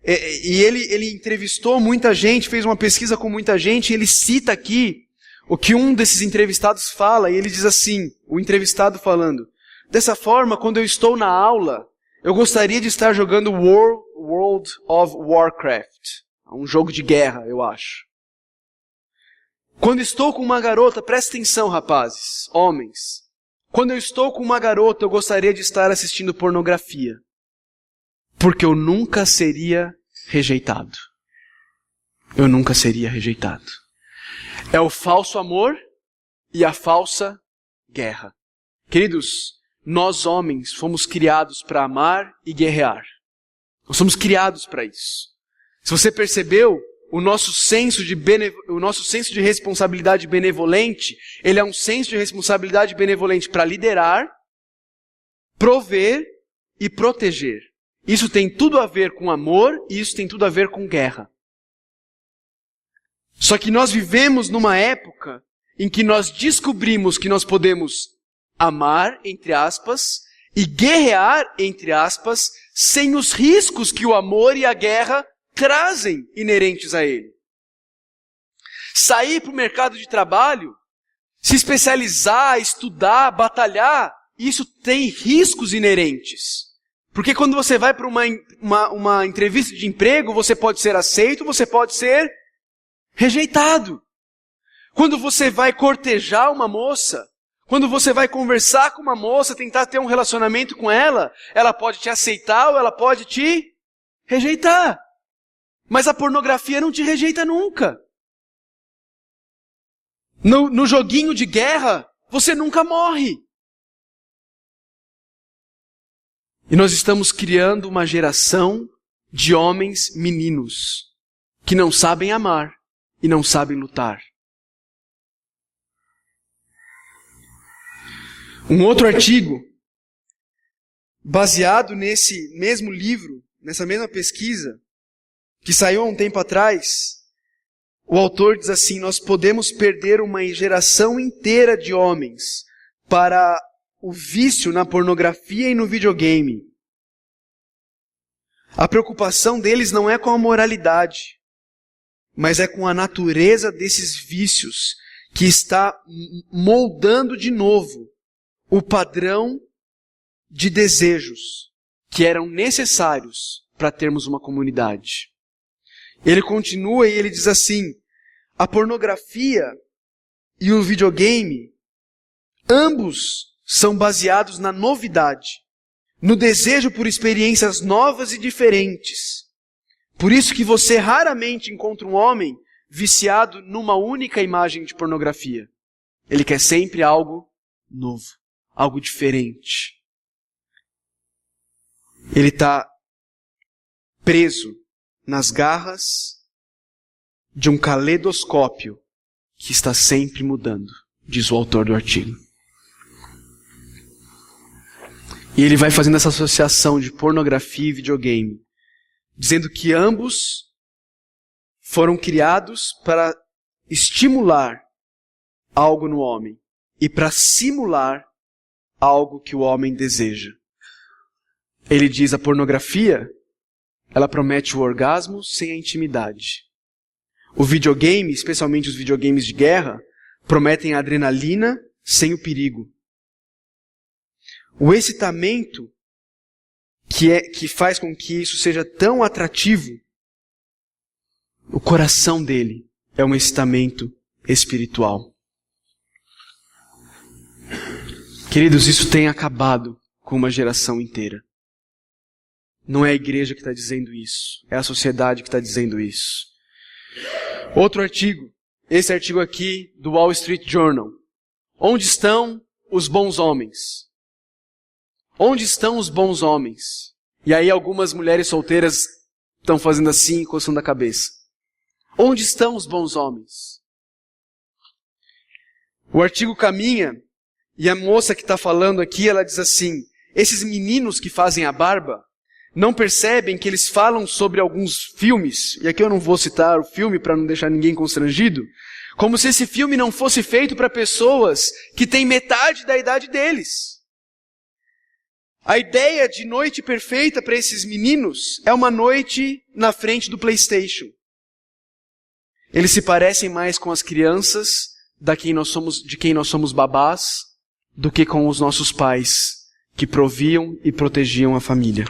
E ele entrevistou muita gente, fez uma pesquisa com muita gente, e ele cita aqui o que um desses entrevistados fala, e ele diz assim, o entrevistado falando: dessa forma, quando eu estou na aula, eu gostaria de estar jogando World of Warcraft, um jogo de guerra, eu acho. Quando estou com uma garota, presta atenção, rapazes, homens. Quando eu estou com uma garota, eu gostaria de estar assistindo pornografia. Porque eu nunca seria rejeitado. Eu nunca seria rejeitado. É o falso amor e a falsa guerra. Queridos, nós homens fomos criados para amar e guerrear. Nós somos criados para isso. Se você percebeu, o nosso senso de responsabilidade benevolente, ele é um senso de responsabilidade benevolente para liderar, prover e proteger. Isso tem tudo a ver com amor e isso tem tudo a ver com guerra. Só que nós vivemos numa época em que nós descobrimos que nós podemos amar, entre aspas, e guerrear, entre aspas, sem os riscos que o amor e a guerra trazem inerentes a ele. Sair para o mercado de trabalho, se especializar, estudar, batalhar, isso tem riscos inerentes. Porque quando você vai para uma entrevista de emprego, você pode ser aceito, você pode ser rejeitado. Quando você vai cortejar uma moça, quando você vai conversar com uma moça, tentar ter um relacionamento com ela, ela pode te aceitar ou ela pode te rejeitar. Mas a pornografia não te rejeita nunca. No joguinho de guerra, você nunca morre. E nós estamos criando uma geração de homens meninos que não sabem amar e não sabem lutar. Um outro artigo, baseado nesse mesmo livro, nessa mesma pesquisa, que saiu há um tempo atrás, o autor diz assim: nós podemos perder uma geração inteira de homens para o vício na pornografia e no videogame. A preocupação deles não é com a moralidade, mas é com a natureza desses vícios que está moldando de novo o padrão de desejos que eram necessários para termos uma comunidade. Ele continua e ele diz assim: a pornografia e o videogame, ambos são baseados na novidade, no desejo por experiências novas e diferentes. Por isso que você raramente encontra um homem viciado numa única imagem de pornografia. Ele quer sempre algo novo, algo diferente. Ele está preso nas garras de um caleidoscópio que está sempre mudando, diz o autor do artigo. E ele vai fazendo essa associação de pornografia e videogame, dizendo que ambos foram criados para estimular algo no homem e para simular algo que o homem deseja. Ele diz: a pornografia, ela promete o orgasmo sem a intimidade. O videogame, especialmente os videogames de guerra, prometem a adrenalina sem o perigo. O excitamento que faz com que isso seja tão atrativo, o coração dele é um excitamento espiritual. Queridos, isso tem acabado com uma geração inteira. Não é a igreja que está dizendo isso, é a sociedade que está dizendo isso. Outro artigo, esse artigo aqui do Wall Street Journal. Onde estão os bons homens? Onde estão os bons homens? E aí algumas mulheres solteiras estão fazendo assim, coçando a cabeça. Onde estão os bons homens? O artigo caminha, e a moça que está falando aqui, ela diz assim: esses meninos que fazem a barba não percebem que eles falam sobre alguns filmes, e aqui eu não vou citar o filme para não deixar ninguém constrangido, como se esse filme não fosse feito para pessoas que têm metade da idade deles. A ideia de noite perfeita para esses meninos é uma noite na frente do PlayStation. Eles se parecem mais com as crianças de quem nós somos babás do que com os nossos pais que proviam e protegiam a família.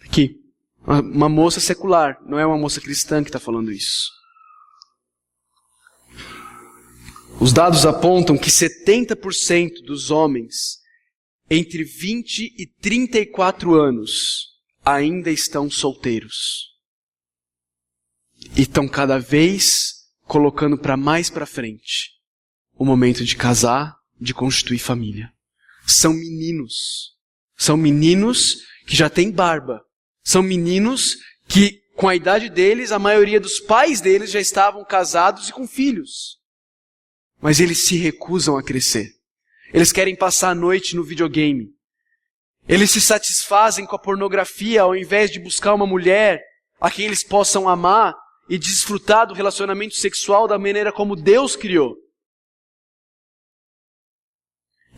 Aqui, uma moça secular, não é uma moça cristã que está falando isso. Os dados apontam que 70% dos homens entre 20 e 34 anos ainda estão solteiros. E estão cada vez colocando mais para frente o momento de casar, de constituir família. São meninos que já têm barba. São meninos que, com a idade deles, a maioria dos pais deles já estavam casados e com filhos. Mas eles se recusam a crescer. Eles querem passar a noite no videogame. Eles se satisfazem com a pornografia ao invés de buscar uma mulher a quem eles possam amar e desfrutar do relacionamento sexual da maneira como Deus criou.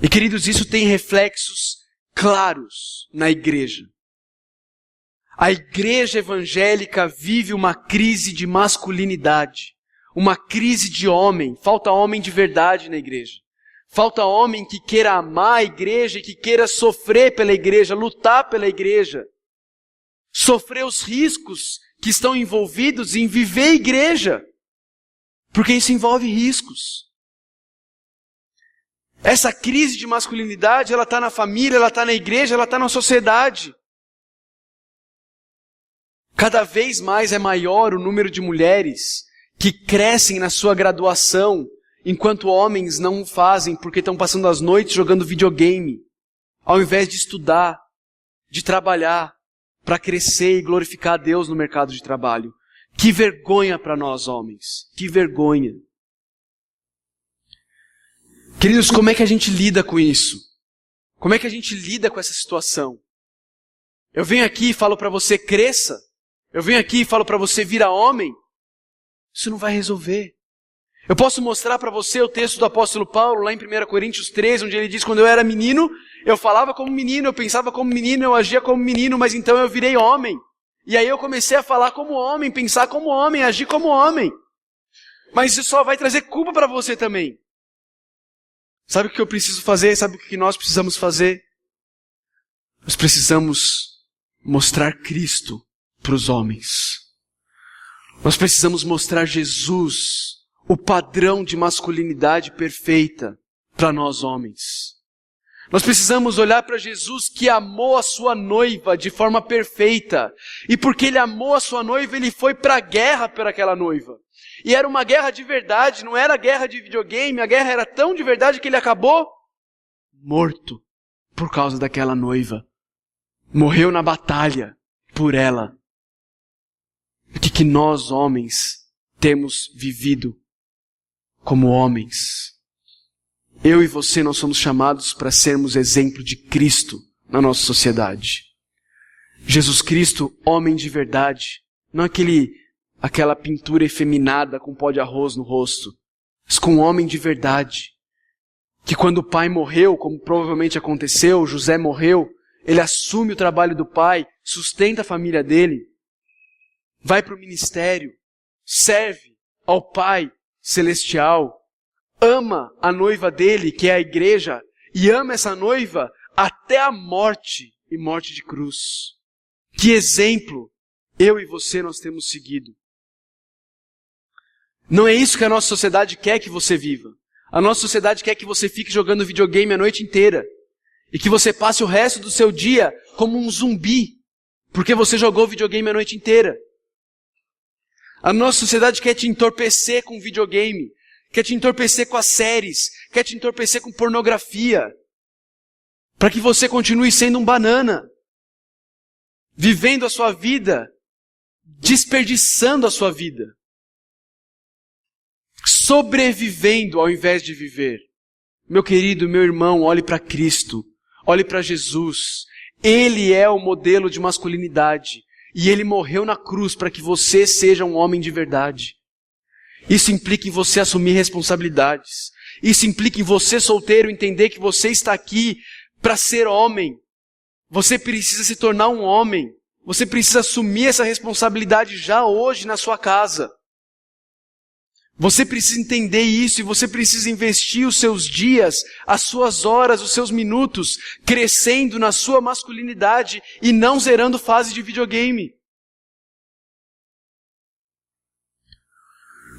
E queridos, isso tem reflexos claros na igreja. A igreja evangélica vive uma crise de masculinidade, uma crise de homem. Falta homem de verdade na igreja. Falta homem que queira amar a igreja e que queira sofrer pela igreja, lutar pela igreja. Sofrer os riscos que estão envolvidos em viver a igreja. Porque isso envolve riscos. Essa crise de masculinidade, ela está na família, ela está na igreja, ela está na sociedade. Cada vez mais é maior o número de mulheres que crescem na sua graduação, enquanto homens não o fazem porque estão passando as noites jogando videogame, ao invés de estudar, de trabalhar, para crescer e glorificar a Deus no mercado de trabalho. Que vergonha para nós homens, que vergonha. Queridos, como é que a gente lida com isso? Como é que a gente lida com essa situação? Eu venho aqui e falo para você, cresça. Eu venho aqui e falo para você, vira homem. Isso não vai resolver. Eu posso mostrar para você o texto do apóstolo Paulo, lá em 1 Coríntios 13, onde ele diz, quando eu era menino, eu falava como menino, eu pensava como menino, eu agia como menino, mas então eu virei homem. E aí eu comecei a falar como homem, pensar como homem, agir como homem. Mas isso só vai trazer culpa para você também. Sabe o que eu preciso fazer? Sabe o que nós precisamos fazer? Nós precisamos mostrar Cristo para os homens. Nós precisamos mostrar Jesus, o padrão de masculinidade perfeita para nós homens. Nós precisamos olhar para Jesus que amou a sua noiva de forma perfeita. E porque ele amou a sua noiva, ele foi para a guerra por aquela noiva. E era uma guerra de verdade, não era guerra de videogame. A guerra era tão de verdade que ele acabou morto por causa daquela noiva. Morreu na batalha por ela. O que nós, homens, temos vivido como homens. Eu e você, nós somos chamados para sermos exemplo de Cristo na nossa sociedade. Jesus Cristo, homem de verdade, não aquela pintura efeminada com pó de arroz no rosto, mas com um homem de verdade, que quando o pai morreu, como provavelmente aconteceu, José morreu, ele assume o trabalho do pai, sustenta a família dele, vai para o ministério, serve ao Pai Celestial, ama a noiva dele, que é a igreja, e ama essa noiva até a morte e morte de cruz. Que exemplo eu e você nós temos seguido. Não é isso que a nossa sociedade quer que você viva. A nossa sociedade quer que você fique jogando videogame a noite inteira e que você passe o resto do seu dia como um zumbi, porque você jogou videogame a noite inteira. A nossa sociedade quer te entorpecer com videogame, quer te entorpecer com as séries, quer te entorpecer com pornografia, para que você continue sendo um banana, vivendo a sua vida, desperdiçando a sua vida, sobrevivendo ao invés de viver. Meu querido, meu irmão, olhe para Cristo, olhe para Jesus. Ele é o modelo de masculinidade. E Ele morreu na cruz para que você seja um homem de verdade. Isso implica em você assumir responsabilidades. Isso implica em você, solteiro, entender que você está aqui para ser homem. Você precisa se tornar um homem. Você precisa assumir essa responsabilidade já hoje na sua casa. Você precisa entender isso e você precisa investir os seus dias, as suas horas, os seus minutos, crescendo na sua masculinidade e não zerando fase de videogame.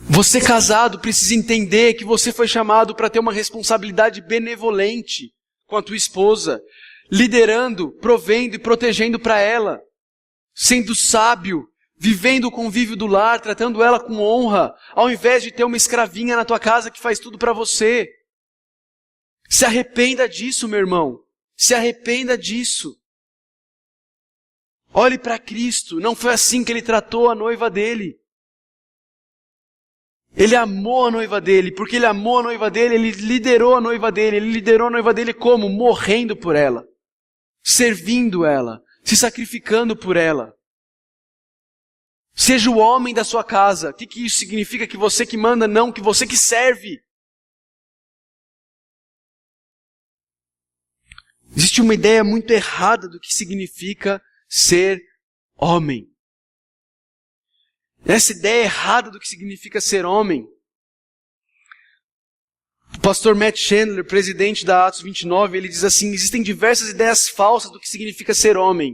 Você casado precisa entender que você foi chamado para ter uma responsabilidade benevolente com a tua esposa, liderando, provendo e protegendo para ela, sendo sábio, vivendo o convívio do lar, tratando ela com honra, ao invés de ter uma escravinha na tua casa que faz tudo para você. Se arrependa disso, meu irmão. Se arrependa disso. Olhe para Cristo. Não foi assim que Ele tratou a noiva dele. Ele amou a noiva dele. Porque Ele amou a noiva dele, Ele liderou a noiva dele. Ele liderou a noiva dele como? Morrendo por ela. Servindo ela. Se sacrificando por ela. Seja o homem da sua casa. O que isso significa? Que você que manda? Não, que você que serve. Existe uma ideia muito errada do que significa ser homem. Essa ideia errada do que significa ser homem. O pastor Matt Chandler, presidente da Atos 29, ele diz assim: existem diversas ideias falsas do que significa ser homem.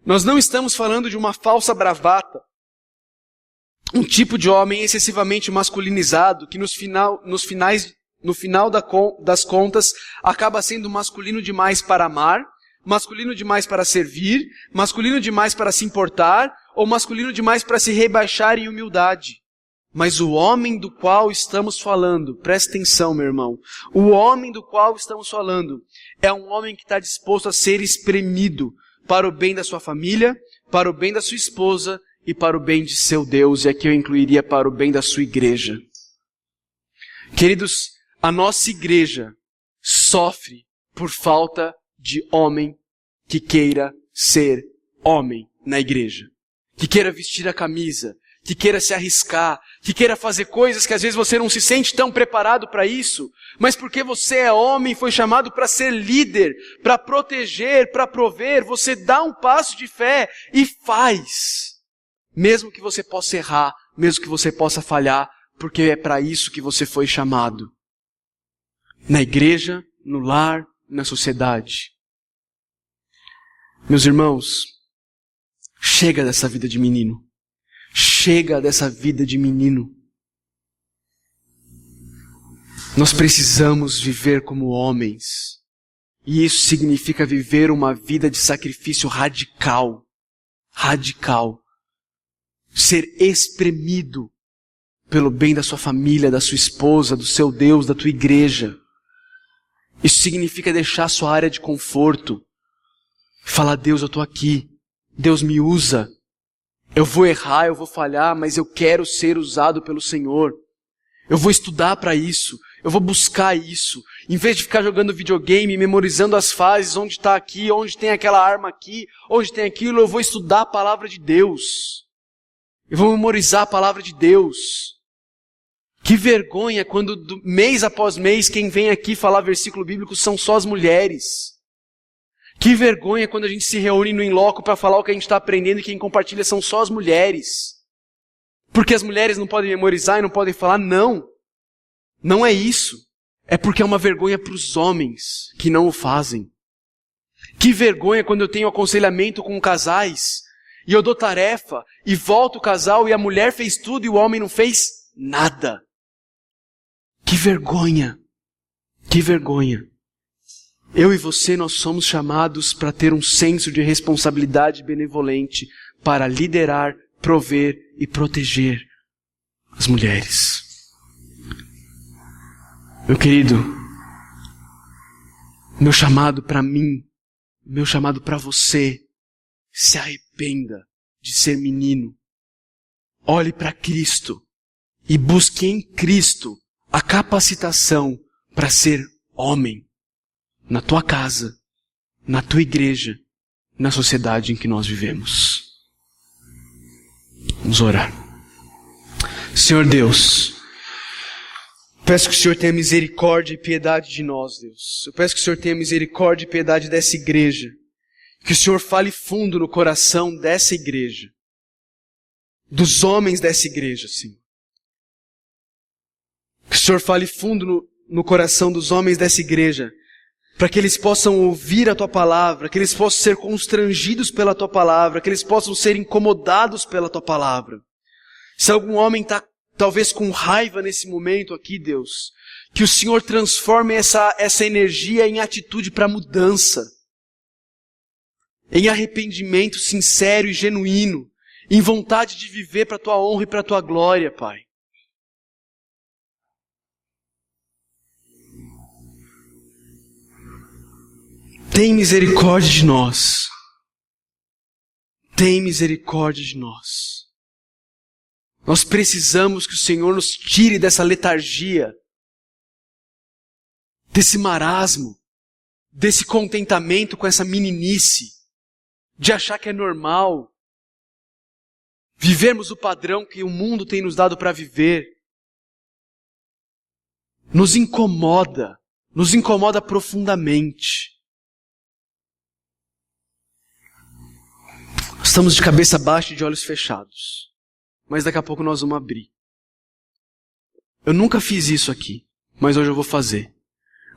Nós não estamos falando de uma falsa bravata, um tipo de homem excessivamente masculinizado que no final das contas acaba sendo masculino demais para amar, masculino demais para servir, masculino demais para se importar ou masculino demais para se rebaixar em humildade. Mas o homem do qual estamos falando, presta atenção, meu irmão, o homem do qual estamos falando é um homem que está disposto a ser espremido para o bem da sua família, para o bem da sua esposa e para o bem de seu Deus, e aqui eu incluiria para o bem da sua igreja. Queridos, a nossa igreja sofre por falta de homem que queira ser homem na igreja, que queira vestir a camisa, que queira se arriscar, que queira fazer coisas que às vezes você não se sente tão preparado para isso, mas porque você é homem, foi chamado para ser líder, para proteger, para prover, você dá um passo de fé e faz. Mesmo que você possa errar, mesmo que você possa falhar, porque é para isso que você foi chamado. Na igreja, no lar, na sociedade. Meus irmãos, chega dessa vida de menino. Chega dessa vida de menino. Nós precisamos viver como homens. E isso significa viver uma vida de sacrifício radical. Radical. Ser espremido pelo bem da sua família, da sua esposa, do seu Deus, da tua igreja. Isso significa deixar a sua área de conforto. Falar: Deus, eu estou aqui. Deus me usa. Eu vou errar, eu vou falhar, mas eu quero ser usado pelo Senhor. Eu vou estudar para isso. Eu vou buscar isso. Em vez de ficar jogando videogame, memorizando as fases, onde está aqui, onde tem aquela arma aqui, onde tem aquilo, eu vou estudar a palavra de Deus. Eu vou memorizar a palavra de Deus. Que vergonha quando mês após mês quem vem aqui falar versículo bíblico são só as mulheres. Que vergonha quando a gente se reúne no in-loco para falar o que a gente está aprendendo e quem compartilha são só as mulheres. Porque as mulheres não podem memorizar e não podem falar? Não. Não é isso. É porque é uma vergonha para os homens que não o fazem. Que vergonha quando eu tenho aconselhamento com casais e eu dou tarefa e volto o casal e a mulher fez tudo e o homem não fez nada. Que vergonha. Que vergonha. Eu e você, nós somos chamados para ter um senso de responsabilidade benevolente para liderar, prover e proteger as mulheres. Meu querido, meu chamado para mim, meu chamado para você, se arrependa de ser menino. Olhe para Cristo e busque em Cristo a capacitação para ser homem. Na tua casa, na tua igreja, na sociedade em que nós vivemos. Vamos orar. Senhor Deus, peço que o Senhor tenha misericórdia e piedade de nós, Deus. Eu peço que o Senhor tenha misericórdia e piedade dessa igreja. Que o Senhor fale fundo no coração dessa igreja. Dos homens dessa igreja, Senhor. Que o Senhor fale fundo no coração dos homens dessa igreja, para que eles possam ouvir a Tua palavra, que eles possam ser constrangidos pela Tua palavra, que eles possam ser incomodados pela Tua palavra. Se algum homem está talvez com raiva nesse momento aqui, Deus, que o Senhor transforme essa energia em atitude para mudança, em arrependimento sincero e genuíno, em vontade de viver para a Tua honra e para a Tua glória, Pai. Tem misericórdia de nós. Tem misericórdia de nós. Nós precisamos que o Senhor nos tire dessa letargia, desse marasmo, desse contentamento com essa meninice, de achar que é normal vivermos o padrão que o mundo tem nos dado para viver. Nos incomoda profundamente. Estamos de cabeça baixa e de olhos fechados. Mas daqui a pouco nós vamos abrir. Eu nunca fiz isso aqui, mas hoje eu vou fazer.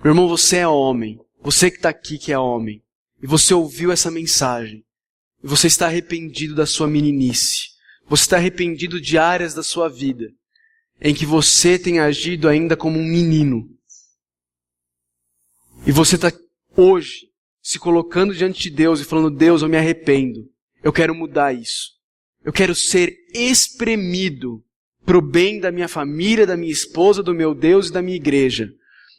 Meu irmão, você é homem. Você que está aqui que é homem. E você ouviu essa mensagem. E você está arrependido da sua meninice. Você está arrependido de áreas da sua vida em que você tem agido ainda como um menino. E você está hoje se colocando diante de Deus e falando: Deus, eu me arrependo. Eu quero mudar isso. Eu quero ser espremido para o bem da minha família, da minha esposa, do meu Deus e da minha igreja.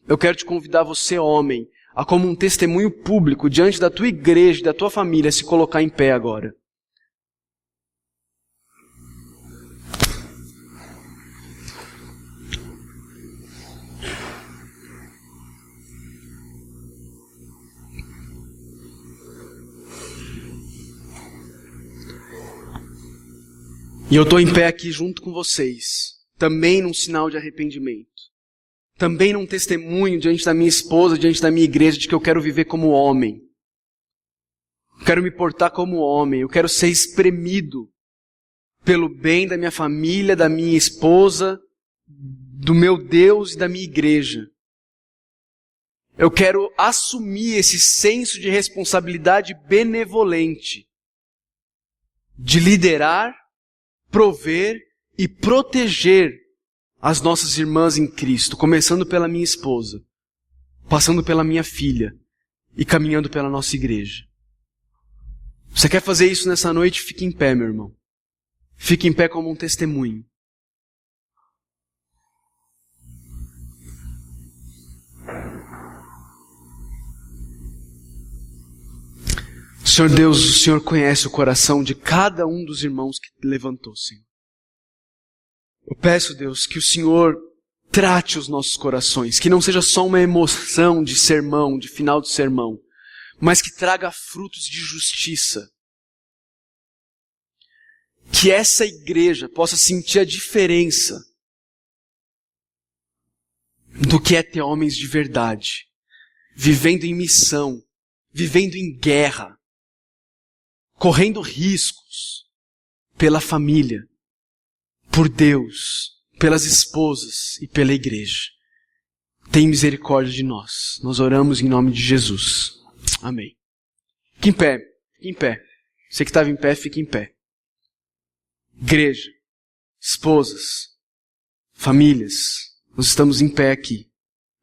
Eu quero te convidar, você homem, a como um testemunho público diante da tua igreja e da tua família se colocar em pé agora. E eu estou em pé aqui junto com vocês, também num sinal de arrependimento. Também num testemunho diante da minha esposa, diante da minha igreja, de que eu quero viver como homem. Eu quero me portar como homem, eu quero ser espremido pelo bem da minha família, da minha esposa, do meu Deus e da minha igreja. Eu quero assumir esse senso de responsabilidade benevolente, de liderar, prover e proteger as nossas irmãs em Cristo, começando pela minha esposa, passando pela minha filha e caminhando pela nossa igreja. Você quer fazer isso nessa noite? Fique em pé, meu irmão. Fique em pé como um testemunho. Senhor Deus, o Senhor conhece o coração de cada um dos irmãos que levantou, Senhor. Eu peço, Deus, que o Senhor trate os nossos corações, que não seja só uma emoção de sermão, de final de sermão, mas que traga frutos de justiça. Que essa igreja possa sentir a diferença do que é ter homens de verdade, vivendo em missão, vivendo em guerra, correndo riscos pela família, por Deus, pelas esposas e pela igreja. Tem misericórdia de nós. Nós oramos em nome de Jesus. Amém. Fique em pé, fique em pé. Você que estava em pé, fique em pé. Igreja, esposas, famílias, nós estamos em pé aqui.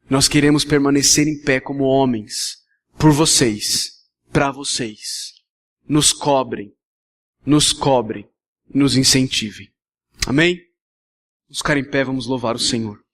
Nós queremos permanecer em pé como homens, por vocês, para vocês. Nos cobrem, nos incentivem. Amém? Vamos ficar em pé, vamos louvar o Senhor.